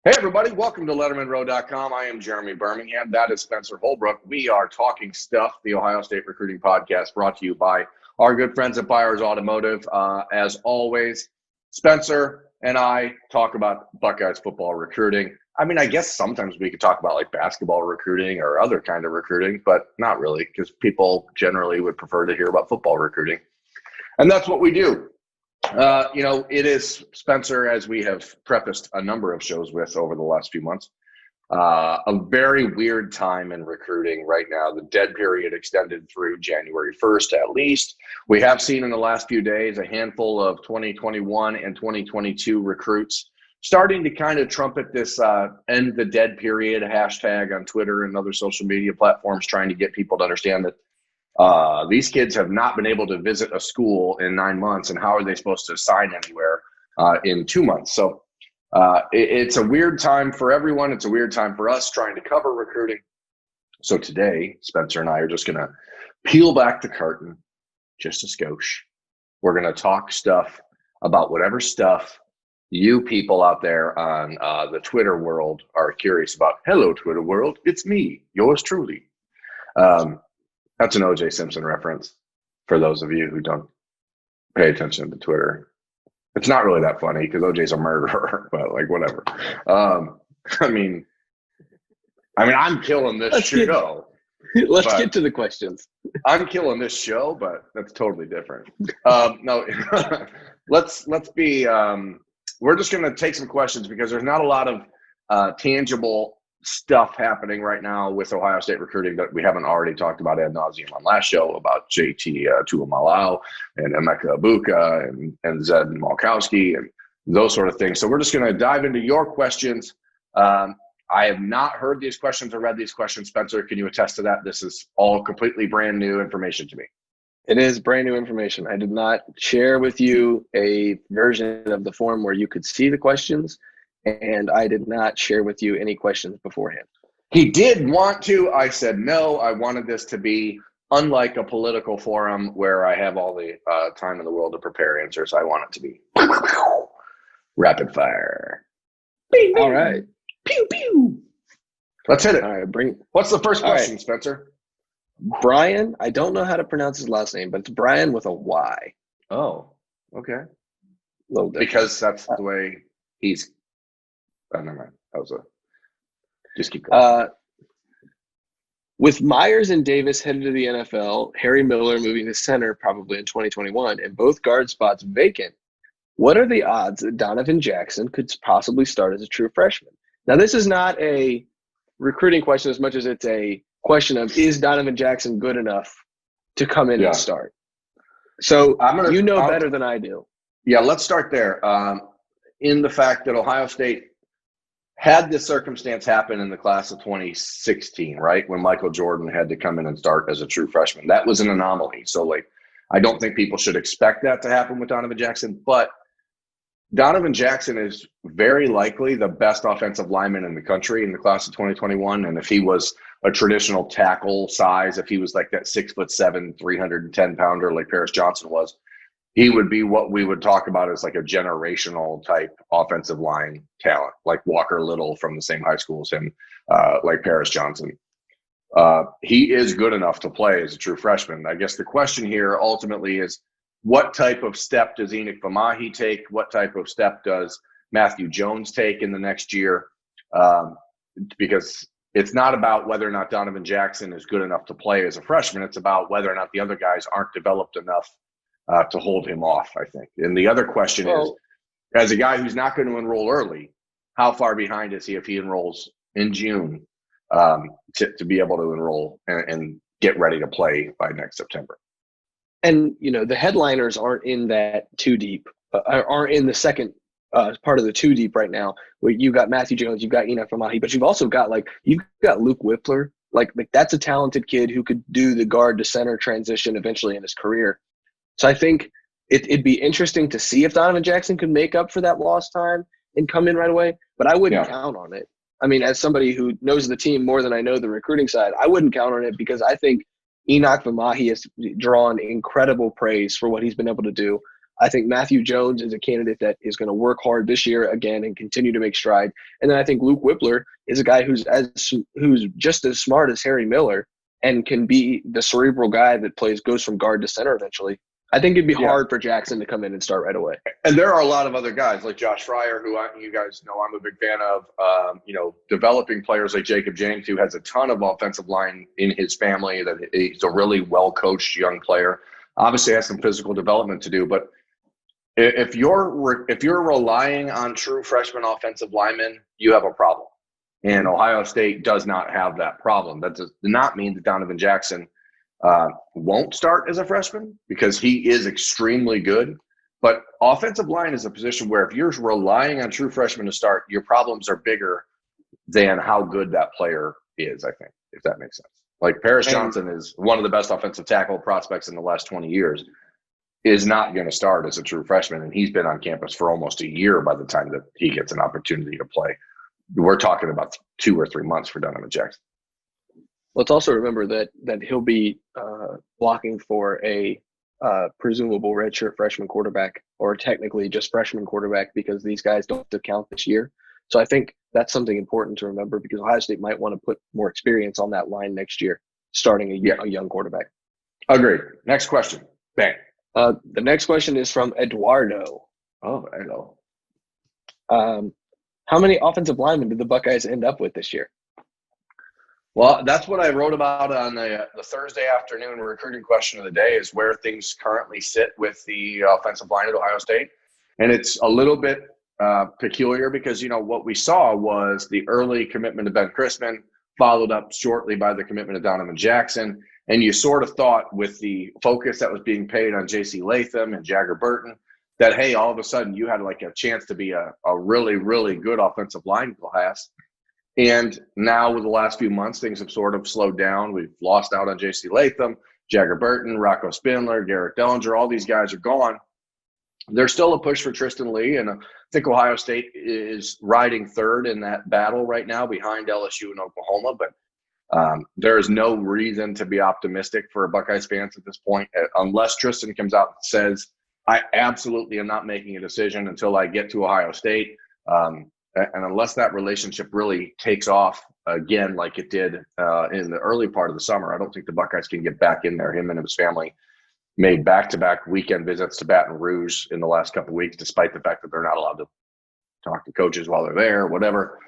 Hey, everybody. Welcome to LettermenRow.com. I am Jeremy Birmingham. That is Spencer Holbrook. We are Talking Stuff, the Ohio State recruiting podcast brought to you by our good friends at Byers Automotive. As always, Spencer and I talk about Buckeyes football recruiting. I mean, I guess sometimes we could talk about like basketball recruiting or other kind of recruiting, but not really, because people generally would prefer to hear about football recruiting. And that's what we do. It is, Spencer, as we have prefaced a number of shows with over the last few months, a very weird time in recruiting right now. The dead period extended through January 1st at least. We have seen in the last few days a handful of 2021 and 2022 recruits starting to kind of trumpet this end the dead period hashtag on Twitter and other social media platforms, trying to get people to understand that these kids have not been able to visit a school in 9 months, and how are they supposed to sign anywhere in 2 months? So it's a weird time for everyone. It's a weird time for us trying to cover recruiting. So today, Spencer and I are just going to peel back the curtain just a skosh. We're going to talk stuff about whatever stuff you people out there on the Twitter world are curious about. Hello, Twitter world. It's me, yours truly. That's an O.J. Simpson reference for those of you who don't pay attention to Twitter. It's not really that funny because O.J.'s a murderer, but like whatever. I mean, I'm killing this show. Let's get to the questions. I'm killing this show, but that's totally different. No, let's be. We're just going to take some questions because there's not a lot of tangible stuff happening right now with Ohio State recruiting that we haven't already talked about ad nauseum on last show about JT Tuimalau and Emeka Ibuka and Zed Malkowski and those sort of things. So we're just going to dive into your questions. I have not heard these questions or read these questions. Spencer, can you attest to that? This is all completely brand new information to me. It is brand new information. I did not share with you a version of the form where you could see the questions, and I did not share with you any questions beforehand. He did want to. I said no. I wanted this to be unlike a political forum where I have all the time in the world to prepare answers. I want it to be rapid fire. Bing, bing. All right. Pew, pew. Let's hit it. All right. What's the first question, right, Spencer? Brian. I don't know how to pronounce his last name, but it's Brian with a Y. Oh, okay. A little different. Because that's the way he's. Oh, never mind. That was just keep going. With Myers and Davis headed to the NFL, Harry Miller moving to center probably in 2021, and both guard spots vacant, what are the odds that Donovan Jackson could possibly start as a true freshman? Now, this is not a recruiting question as much as it's a question of, is Donovan Jackson good enough to come in and start? So better than I do. Yeah, let's start there. In the fact that Ohio State had this circumstance happen in the class of 2016, right, when Michael Jordan had to come in and start as a true freshman. That was an anomaly. So, I don't think people should expect that to happen with Donovan Jackson. But Donovan Jackson is very likely the best offensive lineman in the country in the class of 2021. And if he was a traditional tackle size, if he was like that 6'7", 310-pounder like Paris Johnson was, he would be what we would talk about as like a generational type offensive line talent, like Walker Little from the same high school as him, like Paris Johnson. He is good enough to play as a true freshman. I guess the question here ultimately is, what type of step does Enoch Vamahi take? What type of step does Matthew Jones take in the next year? Because it's not about whether or not Donovan Jackson is good enough to play as a freshman. It's about whether or not the other guys aren't developed enough to hold him off, I think. And the other question is, as a guy who's not going to enroll early, how far behind is he if he enrolls in June to be able to enroll and get ready to play by next September? And, the headliners aren't in that too deep, aren't in the second part of the too deep right now, where you got Matthew Jones, you've got Enoch Vamahi, but you've also got you've got Luke Whippler. Like that's a talented kid who could do the guard to center transition eventually in his career. So I think it'd be interesting to see if Donovan Jackson could make up for that lost time and come in right away, but I wouldn't count on it. I mean, as somebody who knows the team more than I know the recruiting side, I wouldn't count on it because I think Enoch Vamahi has drawn incredible praise for what he's been able to do. I think Matthew Jones is a candidate that is going to work hard this year again and continue to make stride. And then I think Luke Whippler is a guy who's just as smart as Harry Miller and can be the cerebral guy that goes from guard to center eventually. I think it'd be hard for Jackson to come in and start right away. And there are a lot of other guys like Josh Fryer, who you guys know I'm a big fan of. Developing players like Jacob James, who has a ton of offensive line in his family. That he's a really well coached young player. Obviously, has some physical development to do. But if you're relying on true freshman offensive linemen, you have a problem. And Ohio State does not have that problem. That does not mean that Donovan Jackson won't start as a freshman, because he is extremely good. But offensive line is a position where if you're relying on true freshmen to start, your problems are bigger than how good that player is, I think, if that makes sense. Like Paris Johnson is one of the best offensive tackle prospects in the last 20 years, is not going to start as a true freshman, and he's been on campus for almost a year by the time that he gets an opportunity to play. We're talking about 2 or 3 months for Donovan Jackson. Let's also remember that he'll be blocking for a presumable redshirt freshman quarterback, or technically just freshman quarterback, because these guys don't have to count this year. So I think that's something important to remember, because Ohio State might want to put more experience on that line next year, starting a young quarterback. Agreed. Next question. Bang. The next question is from Eduardo. Oh, hello. How many offensive linemen did the Buckeyes end up with this year? Well, that's what I wrote about on the Thursday afternoon recruiting question of the day, is where things currently sit with the offensive line at Ohio State. And it's a little bit peculiar because, what we saw was the early commitment to Ben Chrisman, followed up shortly by the commitment of Donovan Jackson. And you sort of thought, with the focus that was being paid on J.C. Latham and Jagger Burton, that, hey, all of a sudden you had like a chance to be a really, really good offensive line class. And now with the last few months, things have sort of slowed down. We've lost out on J.C. Latham, Jagger Burton, Rocco Spindler, Garrett Dellinger. All these guys are gone. There's still a push for Tristan Lee, and I think Ohio State is riding third in that battle right now behind LSU and Oklahoma. But there is no reason to be optimistic for Buckeyes fans at this point, unless Tristan comes out and says, I absolutely am not making a decision until I get to Ohio State. And unless that relationship really takes off again like it did in the early part of the summer, I don't think the Buckeyes can get back in there. Him and his family made back-to-back weekend visits to Baton Rouge in the last couple of weeks, despite the fact that they're not allowed to talk to coaches while they're there, whatever.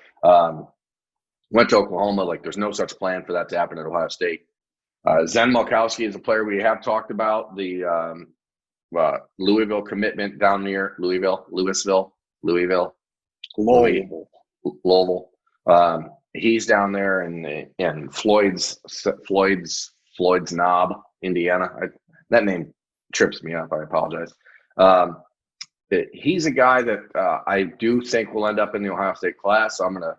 Went to Oklahoma. Like, there's no such plan for that to happen at Ohio State. Zen Malkowski is a player we have talked about. The Louisville commitment down near Louisville. He's down there in Floyd's Knob, Indiana. That name trips me up. I apologize. He's a guy that I do think will end up in the Ohio State class. So I'm going to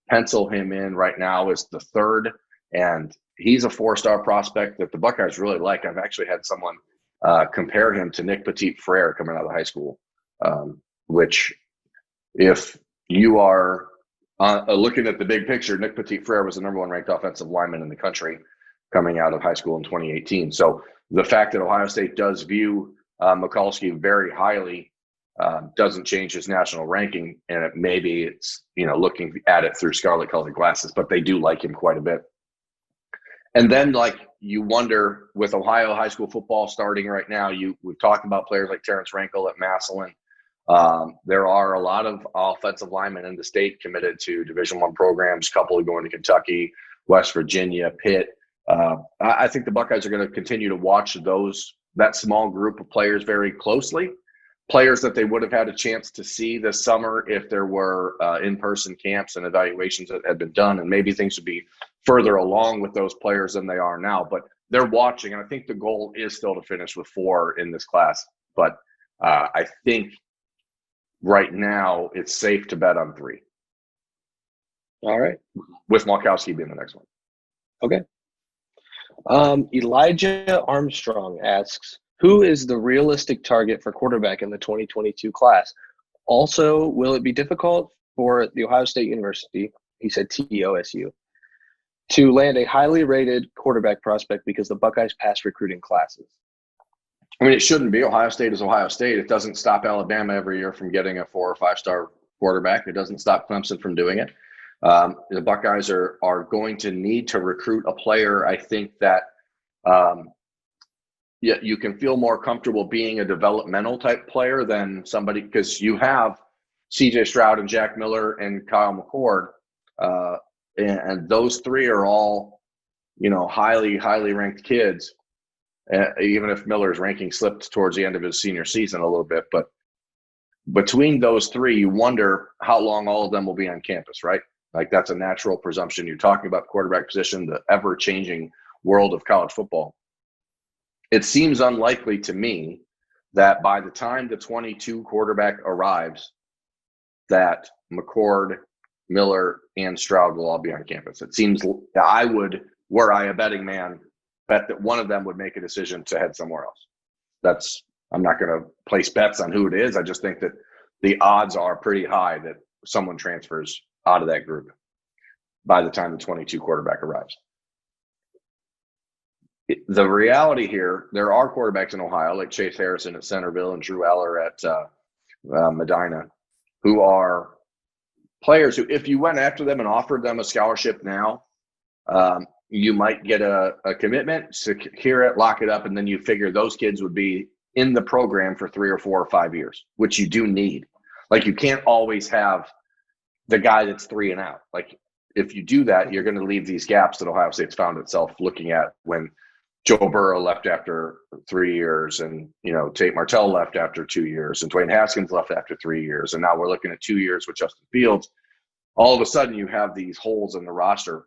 pencil him in right now as the third, and he's a 4-star prospect that the Buckeyes really like. I've actually had someone compare him to Nick Petit-Frere coming out of high school, which, if you are looking at the big picture, Nick Petit-Frere was the number 1 ranked offensive lineman in the country coming out of high school in 2018. So the fact that Ohio State does view Mikulski very highly doesn't change his national ranking, and maybe it's looking at it through scarlet-colored glasses, but they do like him quite a bit. And then, you wonder, with Ohio high school football starting right now, we've talked about players like Terrence Rankle at Massillon. There are a lot of offensive linemen in the state committed to Division I programs, a couple are going to Kentucky, West Virginia, Pitt. I think the Buckeyes are going to continue to watch that small group of players very closely, players that they would have had a chance to see this summer if there were in-person camps and evaluations that had been done, and maybe things would be further along with those players than they are now. But they're watching, and I think the goal is still to finish with 4 in this class. But I think right now it's safe to bet on 3. All right. With Malkowski being the next one. Okay. Elijah Armstrong asks, who is the realistic target for quarterback in the 2022 class? Also, will it be difficult for the Ohio State University, he said TOSU, to land a highly rated quarterback prospect because the Buckeyes passed recruiting classes? I mean, it shouldn't be. Ohio State is Ohio State. It doesn't stop Alabama every year from getting a 4 or 5-star quarterback. It doesn't stop Clemson from doing it. The Buckeyes are going to need to recruit a player, I think, that you can feel more comfortable being a developmental type player than somebody, because you have CJ Stroud and Jack Miller and Kyle McCord, and those three are all, highly, highly ranked kids. Even if Miller's ranking slipped towards the end of his senior season a little bit, but between those three, you wonder how long all of them will be on campus, right? Like, that's a natural presumption. You're talking about quarterback position, the ever-changing world of college football. It seems unlikely to me that by the time the 22 quarterback arrives, that McCord, Miller, and Stroud will all be on campus. It seems I would, were I a betting man, bet that one of them would make a decision to head somewhere else. I'm not going to place bets on who it is. I just think that the odds are pretty high that someone transfers out of that group by the time the 22 quarterback arrives. The reality here, there are quarterbacks in Ohio, like Chase Harrison at Centerville and Drew Eller at Medina, who are players who, if you went after them and offered them a scholarship now, you might get a commitment, secure it, lock it up, and then you figure those kids would be in the program for 3 or 4 or 5 years, which you do need. Like, you can't always have the guy that's 3 and out. Like, if you do that, you're going to leave these gaps that Ohio State's found itself looking at when Joe Burrow left after 3 years, and Tate Martell left after 2 years, and Dwayne Haskins left after 3 years, and now we're looking at 2 years with Justin Fields. All of a sudden, you have these holes in the roster,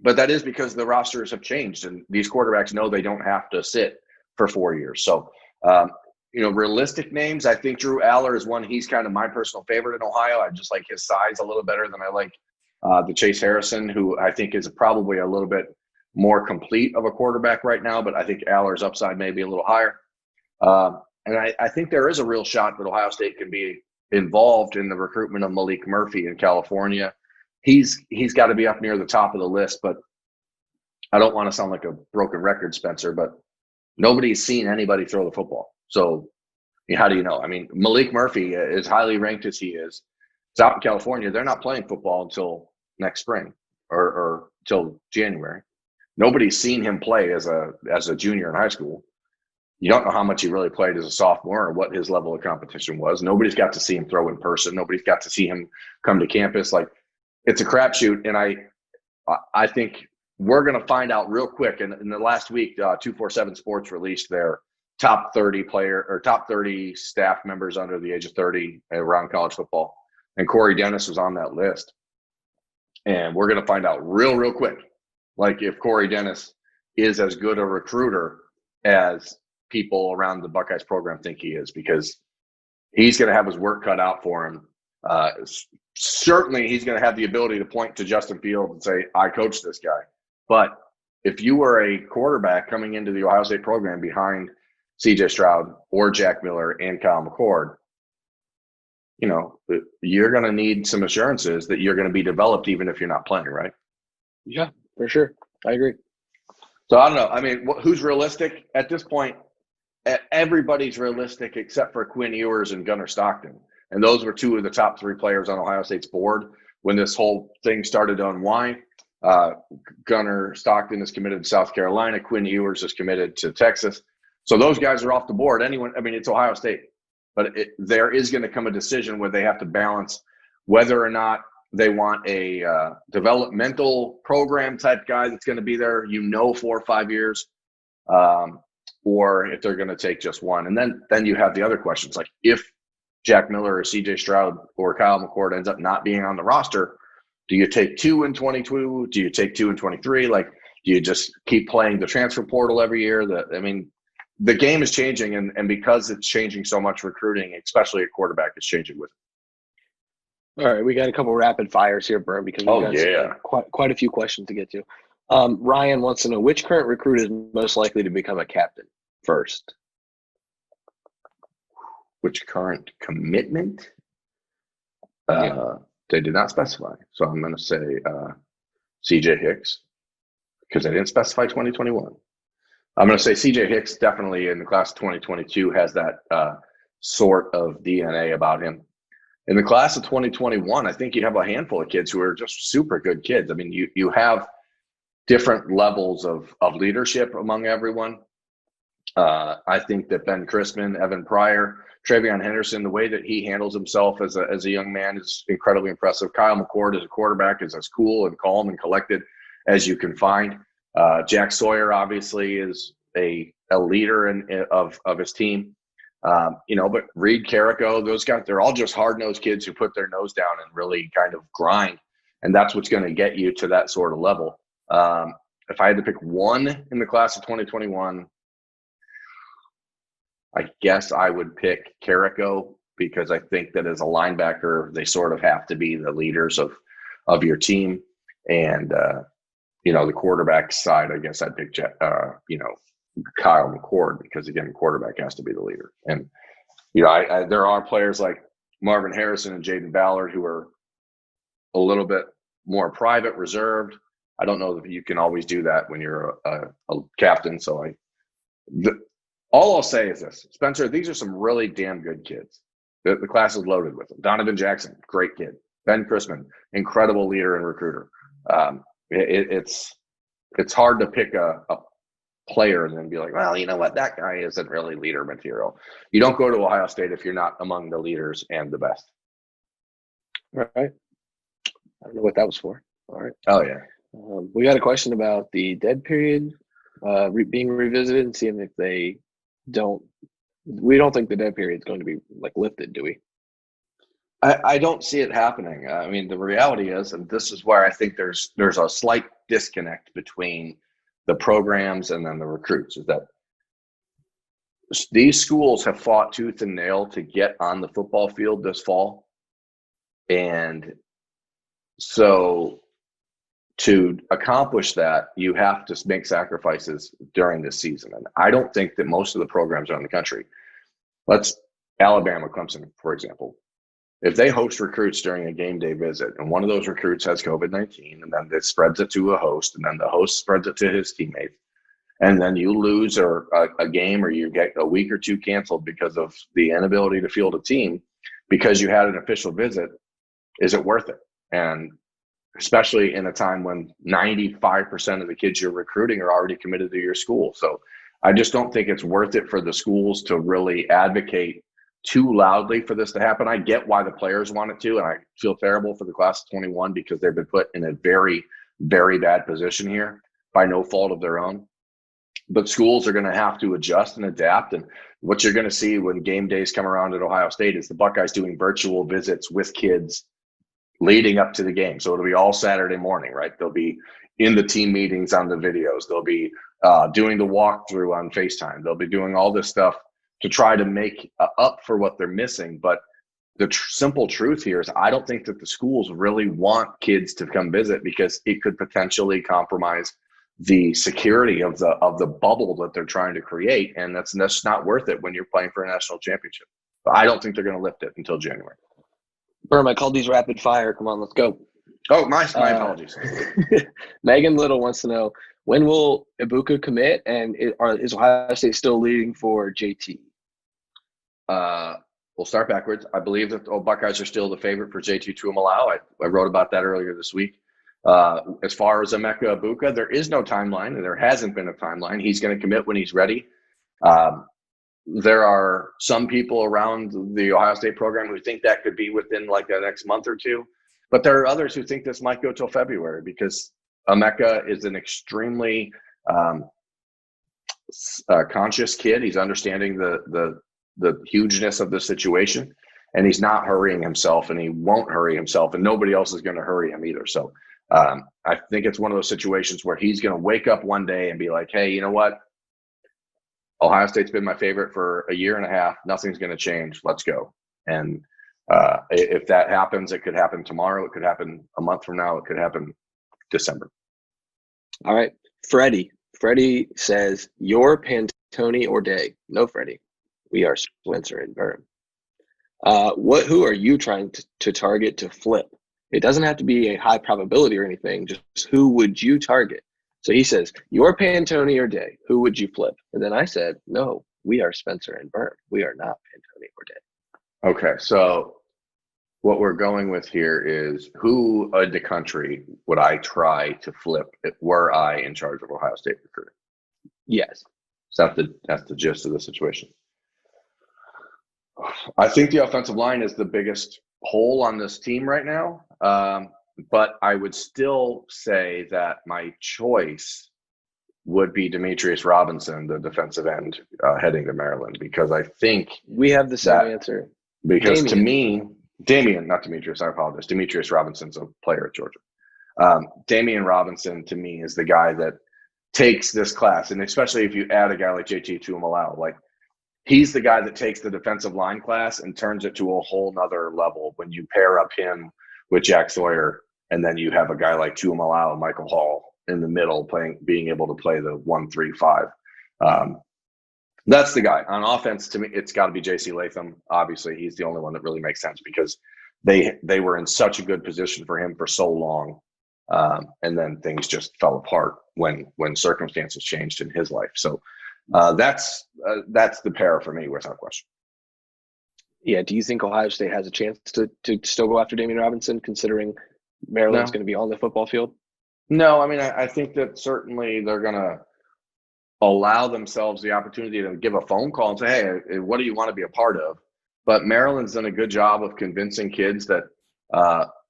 but that is because the rosters have changed, and these quarterbacks know they don't have to sit for 4 years. So, realistic names, I think Drew Aller is one. He's kind of my personal favorite in Ohio. I just like his size a little better than I like the Chase Harrison, who I think is probably a little bit more complete of a quarterback right now, but I think Aller's upside may be a little higher. And I think there is a real shot that Ohio State can be involved in the recruitment of Malik Murphy in California. He's got to be up near the top of the list, but I don't want to sound like a broken record, Spencer, but nobody's seen anybody throw the football. So how do you know? I mean, Malik Murphy, as highly ranked as he is, it's out in California. They're not playing football until next spring or till January. Nobody's seen him play as a junior in high school. You don't know how much he really played as a sophomore or what his level of competition was. Nobody's got to see him throw in person. Nobody's got to see him come to campus. Like, it's a crapshoot, and I think we're going to find out real quick. And in the last week, 247 Sports released their top 30 top 30 staff members under the age of 30 around college football, and Corey Dennis was on that list. And we're going to find out real quick, like, if Corey Dennis is as good a recruiter as people around the Buckeyes program think he is, because he's going to have his work cut out for him. Certainly, he's going to have the ability to point to Justin Fields and say, I coached this guy. But if you were a quarterback coming into the Ohio State program behind CJ Stroud or Jack Miller and Kyle McCord, you're going to need some assurances that you're going to be developed even if you're not playing, right? Yeah, for sure. I agree. So I don't know. I mean, who's realistic at this point? Everybody's realistic except for Quinn Ewers and Gunnar Stockton. And those were 2 of the top 3 players on Ohio State's board when this whole thing started to unwind. Gunnar Stockton is committed to South Carolina. Quinn Ewers is committed to Texas. So those guys are off the board. It's Ohio State. But there is going to come a decision where they have to balance whether or not they want a developmental program type guy that's going to be there, 4 or 5 years, or if they're going to take just one. And then you have the other questions, like if Jack Miller or CJ Stroud or Kyle McCord ends up not being on the roster, do you take 2 in 22? Do you take 2 in 23? Like, do you just keep playing the transfer portal every year? The game is changing, and because it's changing so much, recruiting, especially at quarterback, is changing with it. All right, we got a couple rapid fires here, Bern, because we got quite a few questions to get to. Ryan wants to know, which current recruit is most likely to become a captain first? Which current commitment? They did not specify. So I'm going to say CJ Hicks, because they didn't specify 2021. I'm going to say CJ Hicks definitely in the class of 2022 has that sort of DNA about him. In the class of 2021, I think you have a handful of kids who are just super good kids. I mean, you have different levels of leadership among everyone. I think that Ben Chrisman, Evan Pryor, Travion Henderson, the way that he handles himself as a young man is incredibly impressive. Kyle McCord as a quarterback is as cool and calm and collected as you can find. Jack Sawyer obviously is a leader of his team. But Reed, Carrico, those guys, they're all just hard-nosed kids who put their nose down and really kind of grind. And that's what's going to get you to that sort of level. If I had to pick one in the class of 2021, I guess I would pick Carrico because I think that as a linebacker, they sort of have to be the leaders of your team. And, the quarterback side, I guess I'd pick, Kyle McCord because, again, the quarterback has to be the leader. And, there are players like Marvin Harrison and Jaden Ballard who are a little bit more private, reserved. I don't know that you can always do that when you're a captain. So all I'll say is this, Spencer, these are some really damn good kids. The class is loaded with them. Donovan Jackson, great kid. Ben Chrisman, incredible leader and recruiter. It's hard to pick a player and then be like, well, you know what, that guy isn't really leader material. You don't go to Ohio State if you're not among the leaders and the best. All right. I don't know what that was for. All right. Oh, yeah. We got a question about the dead period being revisited and seeing if we don't think the dead period is going to be lifted, do we? I don't see it happening. I mean, the reality is, and this is where I think there's a slight disconnect between the programs and then the recruits, is that these schools have fought tooth and nail to get on the football field this fall. And so to accomplish that, you have to make sacrifices during this season. And I don't think that most of the programs around the country, Alabama, Clemson, for example, if they host recruits during a game day visit and one of those recruits has COVID-19 and then it spreads it to a host and then the host spreads it to his teammates, and then you lose a game or you get a week or two canceled because of the inability to field a team because you had an official visit, is it worth it? And especially in a time when 95% of the kids you're recruiting are already committed to your school. So I just don't think it's worth it for the schools to really advocate too loudly for this to happen. I get why the players want it to, and I feel terrible for the class of 21 because they've been put in a very, very bad position here by no fault of their own. But schools are going to have to adjust and adapt. And what you're going to see when game days come around at Ohio State is the Buckeyes doing virtual visits with kids leading up to the game. So it'll be all Saturday morning, right? They'll be in the team meetings on the videos. They'll be doing the walkthrough on FaceTime. They'll be doing all this stuff to try to make up for what they're missing. But the simple truth here is I don't think that the schools really want kids to come visit because it could potentially compromise the security of the bubble that they're trying to create. And that's not worth it when you're playing for a national championship. But I don't think they're going to lift it until January. Berm, I called these rapid fire. Come on, let's go. Oh, my apologies. Megan Little wants to know, when will Ibuka commit, and is Ohio State still leading for JT? We'll start backwards. I believe that the Buckeyes are still the favorite for JT Tuimoloau. I wrote about that earlier this week. As far as Emeka Ibuka, there is no timeline, and there hasn't been a timeline. He's going to commit when he's ready. There are some people around the Ohio State program who think that could be within the next month or two. But there are others who think this might go till February because Emeka is an extremely conscious kid. He's understanding the hugeness of the situation, and he's not hurrying himself, and he won't hurry himself, and nobody else is going to hurry him either. So I think it's one of those situations where he's going to wake up one day and be like, hey, you know what? Ohio State's been my favorite for a year and a half. Nothing's going to change. Let's go. And if that happens, it could happen tomorrow. It could happen a month from now. It could happen December. All right. Freddie says, your Pantone or Day? No, Freddie. We are Spencer and Burn. Who are you trying to target to flip? It doesn't have to be a high probability or anything. Just who would you target? So he says, "You're Pantone or Day. Who would you flip?" And then I said, "No, we are Spencer and Berm. We are not Pantone or Day." Okay, so what we're going with here is who in the country would I try to flip were I in charge of Ohio State recruiting? Yes. So that's the gist of the situation. I think the offensive line is the biggest hole on this team right now. But I would still say that my choice would be Demetrius Robinson, the defensive end, heading to Maryland, because I think we have the same answer. Because to me, Damian, not Demetrius, I apologize. Demetrius Robinson's a player at Georgia. Damian Robinson, to me, is the guy that takes this class, and especially if you add a guy like JT Tuimoloau, like he's the guy that takes the defensive line class and turns it to a whole nother level when you pair up him with Jack Sawyer, and then you have a guy like Tuimoloau, Michael Hall in the middle, being able to play the 1-3-5. That's the guy. On offense, to me, it's got to be J.C. Latham. Obviously, he's the only one that really makes sense because they were in such a good position for him for so long, and then things just fell apart when circumstances changed in his life. So that's the pair for me, without question. Yeah. Do you think Ohio State has a chance to still go after Damian Robinson, considering Maryland's going to be on the football field? No, I mean, I think that certainly they're going to allow themselves the opportunity to give a phone call and say, hey, what do you want to be a part of? But Maryland's done a good job of convincing kids that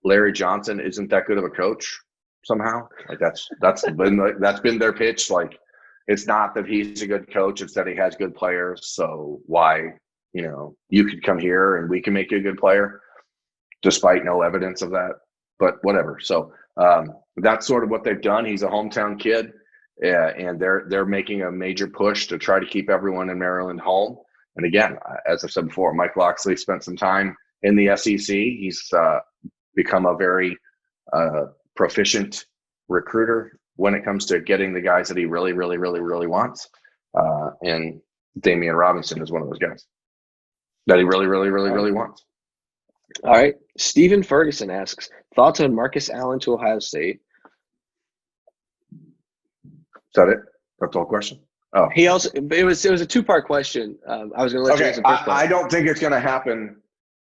Larry Johnson isn't that good of a coach somehow. Like that's been their pitch. Like, it's not that he's a good coach, it's that he has good players. So why, you could come here and we can make you a good player, despite no evidence of that. But whatever. So that's sort of what they've done. He's a hometown kid, and they're making a major push to try to keep everyone in Maryland home. And again, as I've said before, Mike Locksley spent some time in the SEC. He's become a very proficient recruiter when it comes to getting the guys that he really, really, really, really wants. And Damian Robinson is one of those guys that he really, really, really, really wants. All right. Stephen Ferguson asks, thoughts on Marcus Allen to Ohio State? Is that it? That's the whole question? Oh. It was a two-part question. I was going to let you answer the first part. I don't think it's going to happen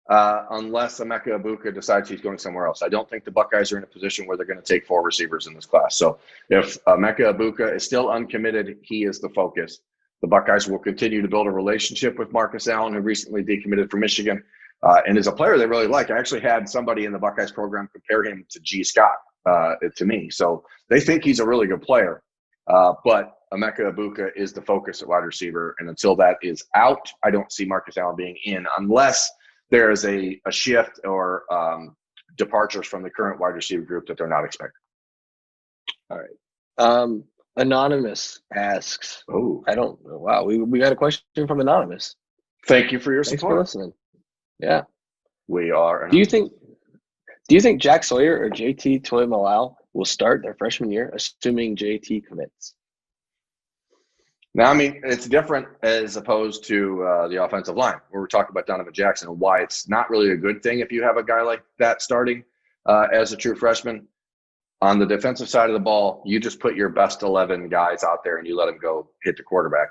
unless Emeka Egbuka decides he's going somewhere else. I don't think the Buckeyes are in a position where they're going to take 4 receivers in this class. So if Emeka Egbuka is still uncommitted, he is the focus. The Buckeyes will continue to build a relationship with Marcus Allen, who recently decommitted from Michigan, and is a player they really like. I actually had somebody in the Buckeyes program compare him to G. Scott to me. So they think he's a really good player. But Emeka Egbuka is the focus at wide receiver. And until that is out, I don't see Marcus Allen being in unless there is a shift or departures from the current wide receiver group that they're not expecting. All right. Anonymous asks, I don't know. Wow. We got a question from Anonymous. Thank you for your Thanks support. for listening. Yeah. We are. Do you think Jack Sawyer or JT Tuimoloau will start their freshman year, assuming JT commits? Now, I mean, it's different as opposed to the offensive line, where we're talking about Donovan Jackson and why it's not really a good thing if you have a guy like that starting as a true freshman. On the defensive side of the ball, you just put your best 11 guys out there and you let them go hit the quarterback.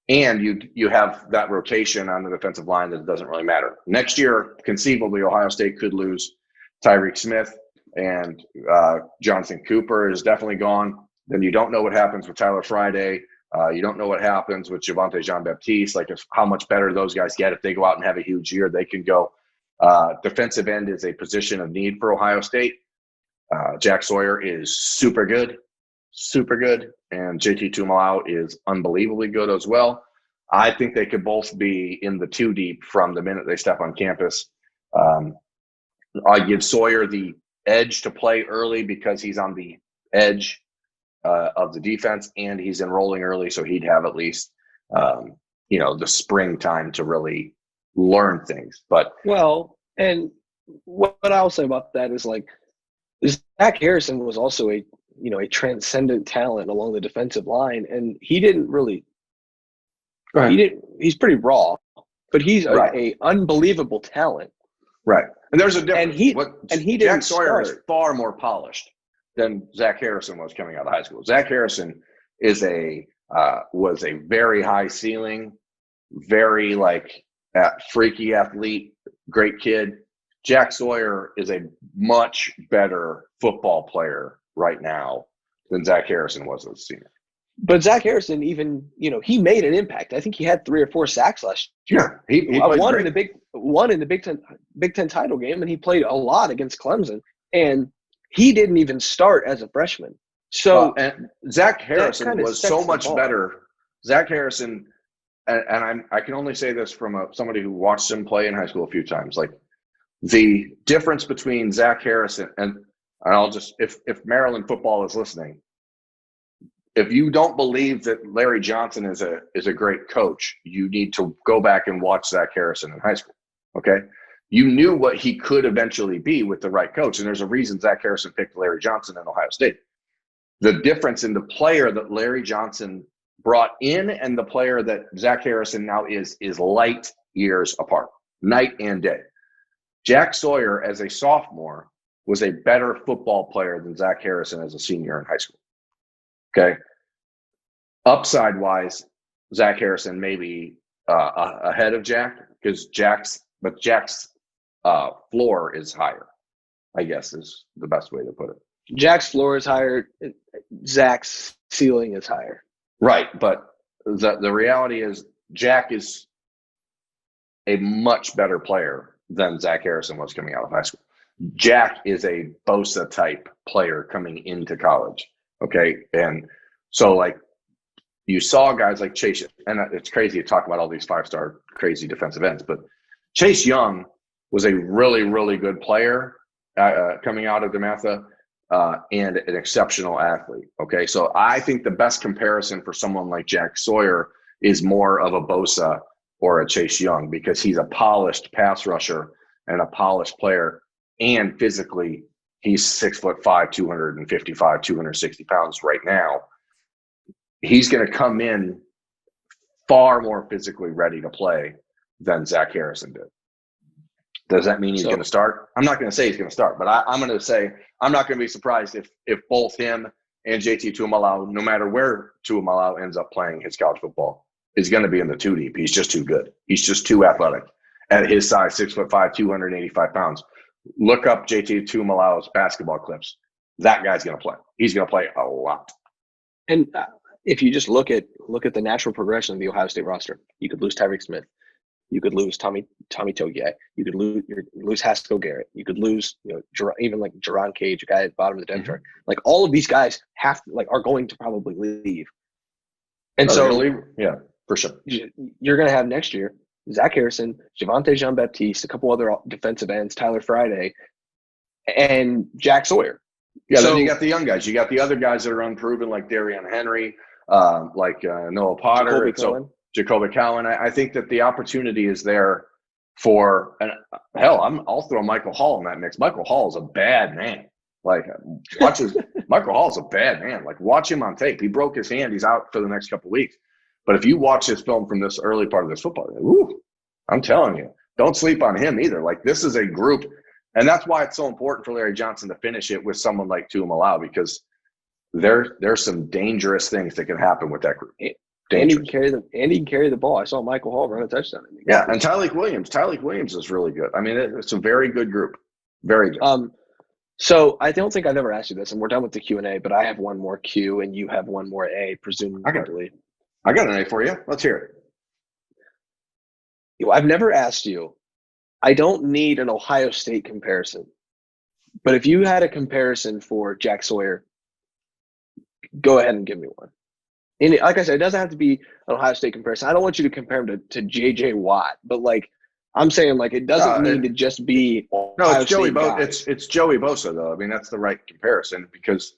And you have that rotation on the defensive line that doesn't really matter. Next year, conceivably, Ohio State could lose Tyreek Smith, and Jonathan Cooper is definitely gone. Then you don't know what happens with Tyler Friday. You don't know what happens with Javonte Jean-Baptiste, how much better those guys get. If they go out and have a huge year, they can go. Defensive end is a position of need for Ohio State. Jack Sawyer is super good, and JT Tuimoloau is unbelievably good as well. I think they could both be in the 2 deep from the minute they step on campus. I give Sawyer the edge to play early because he's on the edge of the defense, and he's enrolling early, so he'd have at least the springtime to really learn things. But and what I'll say about that is Zach Harrison was also a transcendent talent along the defensive line, and he didn't really. He's pretty raw, but he's a unbelievable talent. Right, and there's a difference. And he Jack Sawyer is far more polished than Zach Harrison was coming out of high school. Zach Harrison is was a very high ceiling, very freaky athlete, great kid. Jack Sawyer is a much better football player right now than Zach Harrison was as a senior. But Zach Harrison, even, he made an impact. I think he had 3 or 4 sacks last year. Yeah, he won in the Big Ten title game, and he played a lot against Clemson. And he didn't even start as a freshman. So and Zach Harrison was so much better. Zach Harrison, and I can only say this from somebody who watched him play in high school a few times. Like, the difference between Zach Harrison and I'll just, if Maryland football is listening, if you don't believe that Larry Johnson is a great coach, you need to go back and watch Zach Harrison in high school. Okay, you knew what he could eventually be with the right coach, and there's a reason Zach Harrison picked Larry Johnson in Ohio State. The difference in the player that Larry Johnson brought in and the player that Zach Harrison now is light years apart, night and day. Jack Sawyer, as a sophomore, was a better football player than Zach Harrison as a senior in high school. Okay. Upside-wise, Zach Harrison may be ahead of Jack because Jack's floor is higher, I guess is the best way to put it. Jack's floor is higher. Zach's ceiling is higher. Right, but the reality is Jack is a much better player than Zach Harrison was coming out of high school. Jack is a Bosa-type player coming into college, okay? And so, you saw guys like Chase, and it's crazy to talk about all these 5-star crazy defensive ends, but Chase Young was a really, really good player coming out of DeMatha and an exceptional athlete, okay? So I think the best comparison for someone like Jack Sawyer is more of a Bosa or a Chase Young because he's a polished pass rusher and a polished player, and physically he's 6'5", 255, 260 pounds right now. He's going to come in far more physically ready to play than Zach Harrison did. Does that mean he's going to start? I'm not going to say he's going to start, but I'm going to say I'm not going to be surprised if both him and JT Tuimoloau, no matter where Tuimoloau ends up playing his college football, is going to be in the 2 deep. He's just too good. He's just too athletic. At his size, 6'5", 285 pounds. Look up JT Tuimoloau's basketball clips. That guy's going to play. He's going to play a lot. And if you just look at the natural progression of the Ohio State roster, you could lose Tyreek Smith. You could lose Tommy Togiai. You could lose Haskell Garrett. You could lose, even like Jerron Cage, a guy at the bottom of the depth chart. Like all of these guys are going to probably leave. And yeah, for sure. You're going to have next year Zach Harrison, Javonte Jean-Baptiste, a couple other defensive ends, Tyler Friday, and Jack Sawyer. Yeah, then you got the young guys. You got the other guys that are unproven, like Darian Henry, Noah Potter, Jacoby Cowan. I think that the opportunity is there for, and hell, I'll throw Michael Hall in that mix. Michael Hall is a bad man. Michael Hall is a bad man. Watch him on tape. He broke his hand. He's out for the next couple of weeks. But if you watch his film from this early part of this football, I'm telling you, don't sleep on him either. This is a group, and that's why it's so important for Larry Johnson to finish it with someone like Tuimoloau because there's some dangerous things that can happen with that group. And he can carry the ball. I saw Michael Hall run a touchdown. Yeah, and Tyleik Williams is really good. I mean, it's a very good group. Very good. So I don't think I've ever asked you this, and we're done with the Q&A, but I have one more Q, and you have one more A, presumably. I got an A for you. Let's hear it. I've never asked you. I don't need an Ohio State comparison, but if you had a comparison for Jack Sawyer, go ahead and give me one. And like I said, it doesn't have to be an Ohio State comparison. I don't want you to compare him to J.J. Watt, but I'm saying it doesn't need to just be Ohio it's Joey State it's Joey Bosa though. I mean, that's the right comparison because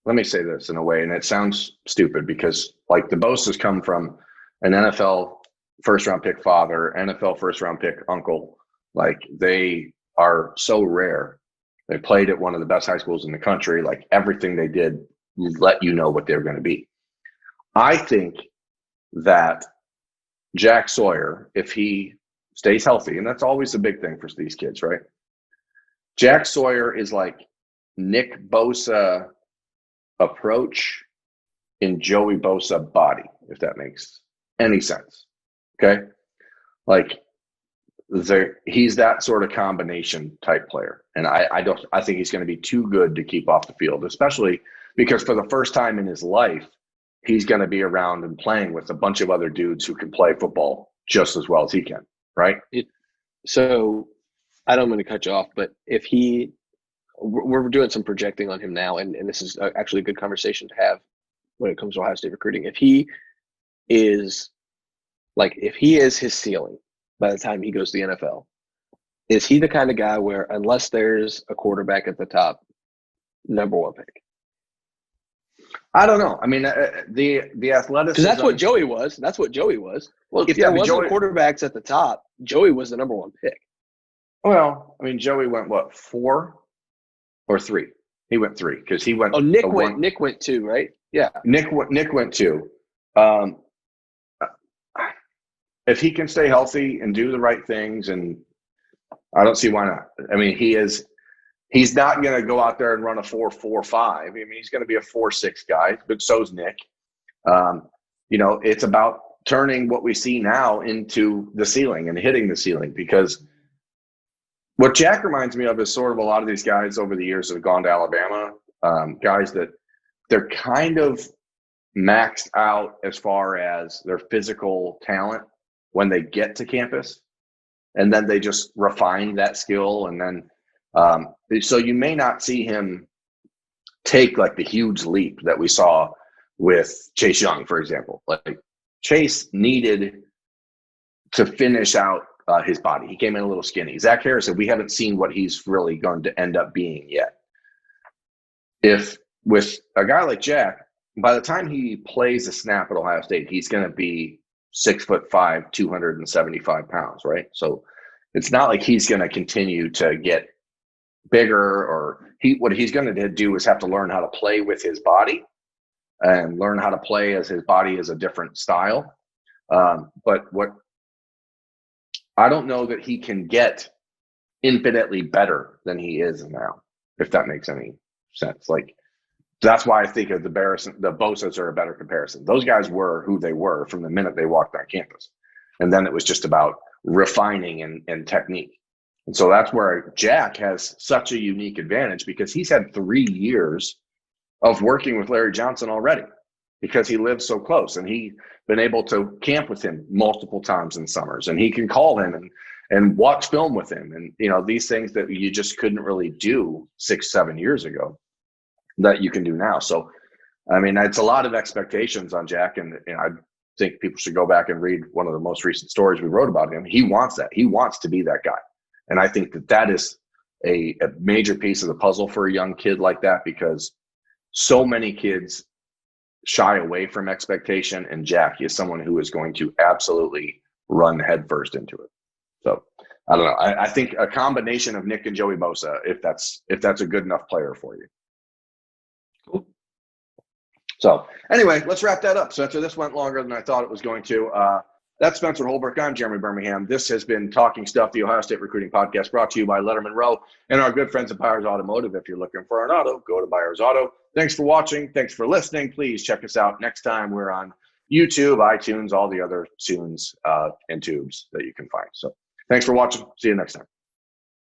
let me say this in a way, and it sounds stupid because the Bosas come from an NFL first-round pick father, NFL first-round pick uncle. They are so rare. They played at one of the best high schools in the country. Everything they did let you know what they were going to be. I think that Jack Sawyer, if he stays healthy, and that's always a big thing for these kids, right? Jack Sawyer is Nick Bosa approach in Joey Bosa body, if that makes any sense. Okay? Like, he's that sort of combination type player. And I think he's going to be too good to keep off the field, especially because for the first time in his life, he's going to be around and playing with a bunch of other dudes who can play football just as well as he can, right? So I don't mean to cut you off, but if we're doing some projecting on him now, and this is actually a good conversation to have when it comes to Ohio State recruiting. If he is his ceiling by the time he goes to the NFL, is he the kind of guy where, unless there's a quarterback at the top, number one pick? I don't know. I mean, the athleticism. Because that's what Joey was. Well, if there wasn't quarterbacks at the top, Joey was the number one pick. Well, I mean, Joey went, what, 4 or 3? He went 3 because he went. Oh, Nick went 2, right? Yeah. Nick went 2. If he can stay healthy and do the right things, and I don't see why not. I mean, he's not going to go out there and run a 4.45. I mean, he's going to be a 4.6 guy, but so's Nick. It's about turning what we see now into the ceiling and hitting the ceiling, because what Jack reminds me of is sort of a lot of these guys over the years that have gone to Alabama, guys that they're kind of maxed out as far as their physical talent when they get to campus, and then they just refine that skill. And then, so you may not see him take like the huge leap that we saw with Chase Young, for example. Like, Chase needed to finish out his body. He came in a little skinny. Zach Harris said, we haven't seen what he's really going to end up being yet. If with a guy like Jack, by the time he plays a snap at Ohio State, he's going to be 6'5", 275 pounds, right? So it's not like he's going to continue to get bigger, or what he's going to do is have to learn how to play with his body and learn how to play as his body is a different style. But what I don't know that he can get infinitely better than he is now, if that makes any sense. Like, that's why I think of the Bosas are a better comparison. Those guys were who they were from the minute they walked on campus. And then it was just about refining and technique. And so that's where Jack has such a unique advantage, because he's had 3 years of working with Larry Johnson already, because he lives so close, and he's been able to camp with him multiple times in summers, and he can call him and watch film with him. And, these things that you just couldn't really do 6-7 years ago that you can do now. So, I mean, it's a lot of expectations on Jack, and I think people should go back and read one of the most recent stories we wrote about him. He wants that. He wants to be that guy. And I think that is a major piece of the puzzle for a young kid like that, because so many kids shy away from expectation, and Jack is someone who is going to absolutely run headfirst into it. So I don't know. I think a combination of Nick and Joey Bosa, if that's a good enough player for you. Cool. So anyway, let's wrap that up. So this went longer than I thought it was going to. That's Spencer Holbrook. I'm Jeremy Birmingham. This has been Talking Stuff, the Ohio State Recruiting Podcast, brought to you by Lettermen Row and our good friends at Byers Automotive. If you're looking for an auto, go to Byers Auto. Thanks for watching. Thanks for listening. Please check us out next time. We're on YouTube, iTunes, all the other tunes and tubes that you can find. So thanks for watching. See you next time.